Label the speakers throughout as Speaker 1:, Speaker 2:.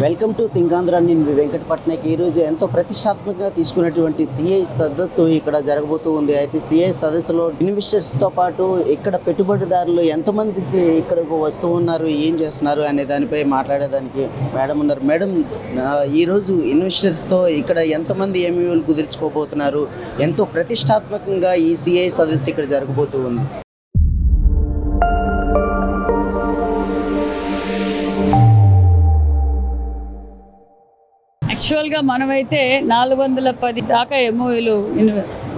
Speaker 1: Welcome to థింకాంధ్ర. నేను వెంకట పట్నాయక్. ఈరోజు ఎంతో ప్రతిష్టాత్మకంగా తీసుకున్నటువంటి సిఐ సదస్సు ఇక్కడ జరగబోతూ ఉంది. అయితే సిఐ సదస్సులో ఇన్వెస్టర్స్తో పాటు ఇక్కడ పెట్టుబడిదారులు ఎంతమంది ఇక్కడకు వస్తూ ఉన్నారు, ఏం చేస్తున్నారు అనే దానిపై మాట్లాడేదానికి మేడం ఉన్నారు. మేడం, ఈరోజు ఇన్వెస్టర్స్తో ఇక్కడ ఎంతమంది ఎంయూలు కుదుర్చుకోబోతున్నారు, ఎంతో ప్రతిష్టాత్మకంగా ఈ సిఐ సదస్సు ఇక్కడ జరగబోతూ ఉంది.
Speaker 2: యాక్చువల్గా మనమైతే 410 దాకా ఎంఓయూలు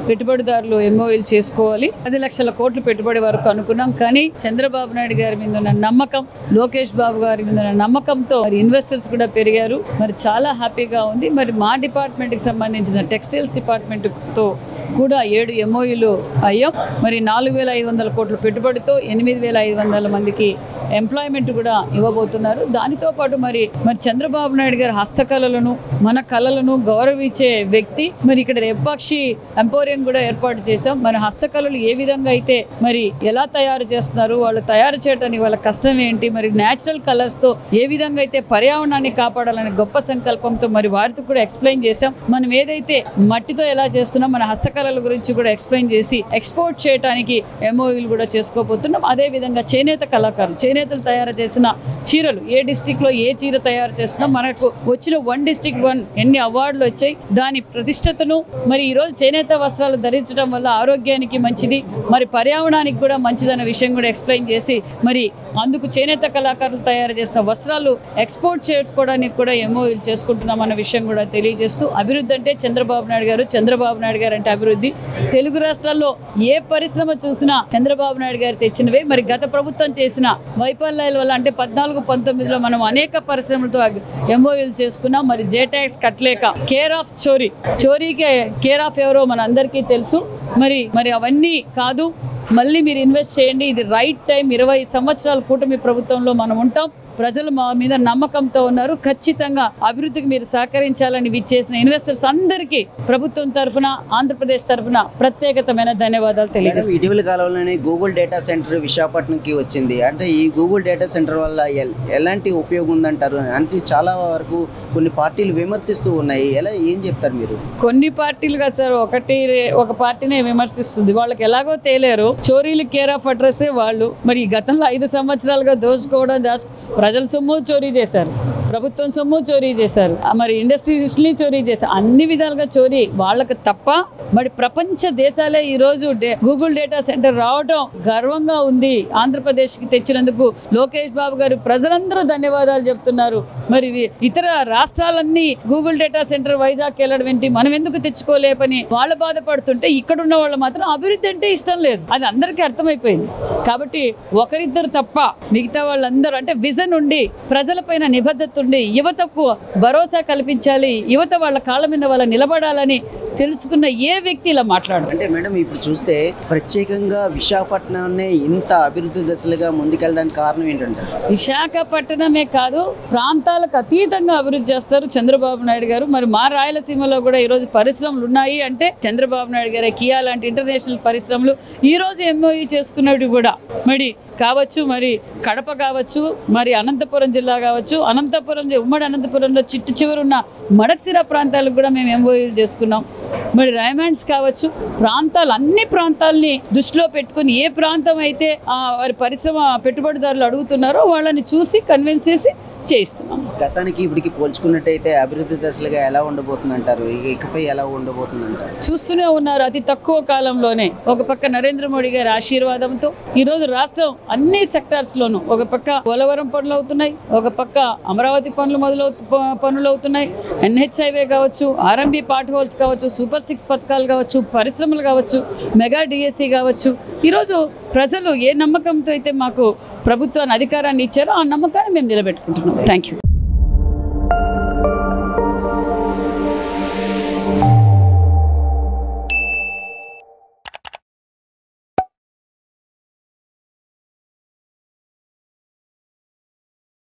Speaker 2: పెట్టుబడిదారులు ఎంఓయూలు చేసుకోవాలి. 10 లక్షల కోట్లు పెట్టుబడి వరకు అనుకున్నాం. కానీ చంద్రబాబు నాయుడు గారి మీద ఉన్న నమ్మకం, లోకేష్ బాబు గారి మీద ఉన్న నమ్మకంతో మరి ఇన్వెస్టర్స్ కూడా పెరిగారు. మరి చాలా హ్యాపీగా ఉంది. మరి మా డిపార్ట్మెంట్కి సంబంధించిన టెక్స్టైల్స్ డిపార్ట్మెంట్తో కూడా 7 ఎంఓయూలు అయ్యాం. మరి 4,500 కోట్ల పెట్టుబడితో 8,500 మందికి ఎంప్లాయ్మెంట్ కూడా ఇవ్వబోతున్నారు. దానితో పాటు మరి చంద్రబాబు నాయుడు గారి హస్తకళలను, మన కళలను గౌరవించే వ్యక్తి. మరి ఇక్కడ రెప్పాక్షి ఎంపోరియం కూడా ఏర్పాటు చేశాం. మన హస్తకళలు ఏ విధంగా అయితే మరి ఎలా తయారు చేస్తున్నారు, వాళ్ళు తయారు చేయడానికి వాళ్ళ కష్టం ఏంటి, మరి న్యాచురల్ కలర్స్తో ఏ విధంగా అయితే పర్యావరణాన్ని కాపాడాలనే గొప్ప సంకల్పంతో మరి వారితో కూడా ఎక్స్ప్లెయిన్ చేశాం. మనం ఏదైతే మట్టితో ఎలా చేస్తున్నాం, మన హస్తకళల గురించి కూడా ఎక్స్ప్లెయిన్ చేసి ఎక్స్పోర్ట్ చేయడానికి ఎంఓయూలు కూడా చేసుకోబోతున్నాం. అదేవిధంగా చేనేత కళాకారులు, చేనేతలు తయారు చేసిన చీరలు, ఏ డిస్టిక్లో ఏ చీర తయారు చేస్తున్నాం, మనకు వచ్చిన 1 డిస్టిక్ 1 ఎన్ని అవార్డులు వచ్చాయి, దాని ప్రతిష్టతను మరి ఈరోజు చేనేత వస్త్రాలు ధరించడం వల్ల ఆరోగ్యానికి మంచిది, మరి పర్యావరణానికి కూడా మంచిదన్న విషయం కూడా ఎక్స్ప్లెయిన్ చేసి మరి అందుకు చేనేత కళాకారులు తయారు చేసిన వస్త్రాలు ఎక్స్పోర్ట్ చేసుకోవడానికి కూడా ఎంఓయూలు చేసుకుంటున్నాం అన్న విషయం కూడా తెలియజేస్తూ, అభివృద్ధి అంటే చంద్రబాబు నాయుడు గారు, చంద్రబాబు నాయుడు గారు అంటే అభివృద్ధి. తెలుగు రాష్ట్రాల్లో ఏ పరిశ్రమ చూసినా చంద్రబాబు నాయుడు గారు తెచ్చినవే. మరి గత ప్రభుత్వం చేసిన వైఫల్యాల వల్ల అంటే 14-19లో మనం అనేక పరిశ్రమలతో ఎంఓయూలు చేసుకున్నాం. మరి జేటాక్స్ కట్టలేక కేర్ ఆఫ్ చోరీకి కేర్ ఆఫ్ ఎవరో మన అందరికీ తెలుసు. మరి అవన్నీ కాదు, మళ్ళీ మీరు ఇన్వెస్ట్ చేయండి, ఇది రైట్ టైం. 20 సంవత్సరాల కూటమి ప్రభుత్వంలో మనం ఉంటాం. ప్రజలు మా మీద నమ్మకంతో ఉన్నారు. ఖచ్చితంగా అభివృద్ధికి మీరు సహకరించాలని విచ్చేసిన ఇన్వెస్టర్స్ అందరికీ ప్రభుత్వం తరఫున, ఆంధ్రప్రదేశ్ తరఫున ప్రత్యేకమైన ధన్యవాదాలు తెలియజేస్తాను.
Speaker 1: ఇటీవల కాలంలోనే గూగుల్ డేటా సెంటర్ విశాఖపట్నంకి వచ్చింది. అంటే ఈ గూగుల్ డేటా సెంటర్ వల్ల ఎలాంటి ఉపయోగం ఉందంటారు? అంటే చాలా వరకు కొన్ని పార్టీలు విమర్శిస్తూ ఉన్నాయి. ఏం చెప్తారు మీరు?
Speaker 2: కొన్ని పార్టీలుగా సార్, ఒక పార్టీనే విమర్శిస్తుంది. వాళ్ళకి ఎలాగో తేలేరు. చోరీలు కేర్ ఆఫ్ అడ్రస్సే వాళ్ళు. మరి గతంలో 5 సంవత్సరాలుగా దోచుకోవడం, ప్రజల సొమ్ము చోరీ చేశారు, ప్రభుత్వం సొమ్ము చోరీ చేశారు, మరి ఇండస్ట్రీస్ని చోరీ చేశారు. అన్ని విధాలుగా చోరీ వాళ్ళకి తప్ప మరి ప్రపంచ దేశాలే ఈరోజు గూగుల్ డేటా సెంటర్ రావడం గర్వంగా ఉంది. ఆంధ్రప్రదేశ్కి తెచ్చినందుకు లోకేష్ బాబు గారు ప్రజలందరూ ధన్యవాదాలు చెప్తున్నారు. మరి ఇతర రాష్ట్రాలన్నీ గూగుల్ డేటా సెంటర్ వైజాగ్ వెళ్ళడం ఏంటి, మనం ఎందుకు తెచ్చుకోలేపని వాళ్ళు బాధపడుతుంటే, ఇక్కడున్న వాళ్ళు మాత్రం అభివృద్ధి అంటే ఇష్టం లేదు. అది అందరికీ అర్థమైపోయింది. కాబట్టి ఒకరిద్దరు తప్ప మిగతా వాళ్ళందరూ అంటే విజన్ ఉండి, ప్రజలపైన నిబద్ధత ఉండి, యువతకు భరోసా కల్పించాలి, యువత వాళ్ళ కాళ్ళ మీద వాళ్ళ నిలబడాలని తెలుసుకున్న ఏ వ్యక్తి ఇలా మాట్లాడు.
Speaker 1: అంటే మేడం, ఇప్పుడు చూస్తే ప్రత్యేకంగా విశాఖపట్నాన్ని ఇంత అభివృద్ధి దశలుగా ముందుకెళ్ళడానికి కారణం ఏంటంటే,
Speaker 2: విశాఖపట్నమే కాదు ప్రాంతాలకు అతీతంగా అభివృద్ధి చేస్తారు చంద్రబాబు నాయుడు గారు. మరి మా రాయలసీమలో కూడా ఈరోజు పరిశ్రమలు ఉన్నాయి అంటే చంద్రబాబు నాయుడు గారే. కియా లాంటి ఇంటర్నేషనల్ పరిశ్రమలు ఈరోజు ఎంఓయూ చేసుకున్నవి కూడా మరి కావచ్చు, మరి కడప కావచ్చు, మరి అనంతపురం జిల్లా కావచ్చు, ఉమ్మడి అనంతపురంలో చిట్టు చివరున్న మడక్సిర ప్రాంతాలకు కూడా మేము ఎంఓయూలు చేసుకున్నాం. మరి రైమాండ్స్ కావచ్చు, అన్ని ప్రాంతాలని దృష్టిలో పెట్టుకుని ఏ ప్రాంతం అయితే వారి పరిశ్రమ పెట్టుబడిదారులు అడుగుతున్నారో వాళ్ళని చూసి కన్విన్స్ చేసి చేయిస్తున్నాం.
Speaker 1: గతానికి ఇప్పటికి పోల్చుకున్నట్టయితే అభివృద్ధి దశలుగా ఎలా ఉండబోతుంది అంటారు? ఇకపై ఎలా ఉండబోతుంది అంటారు?
Speaker 2: చూస్తూనే ఉన్నారు. అతి తక్కువ కాలంలోనే ఒక పక్క నరేంద్ర మోడీ గారి ఆశీర్వాదంతో ఈరోజు రాష్ట్రం అన్ని సెక్టార్స్లోనూ, ఒక పక్క పోలవరం పనులు అవుతున్నాయి, ఒక పక్క అమరావతి పనులు అవుతున్నాయి, NH హైవే కావచ్చు, RMB పార్ట్ హోల్స్ కావచ్చు, సూపర్ 6 పథకాలు కావచ్చు, పరిశ్రమలు కావచ్చు, మెగా DSC కావచ్చు. ఈరోజు ప్రజలు ఏ నమ్మకంతో అయితే మాకు ప్రభుత్వాన్ని అధికారాన్ని ఇచ్చారో ఆ నమ్మకాన్ని మేము నిలబెట్టుకుంటున్నాం. Thank you.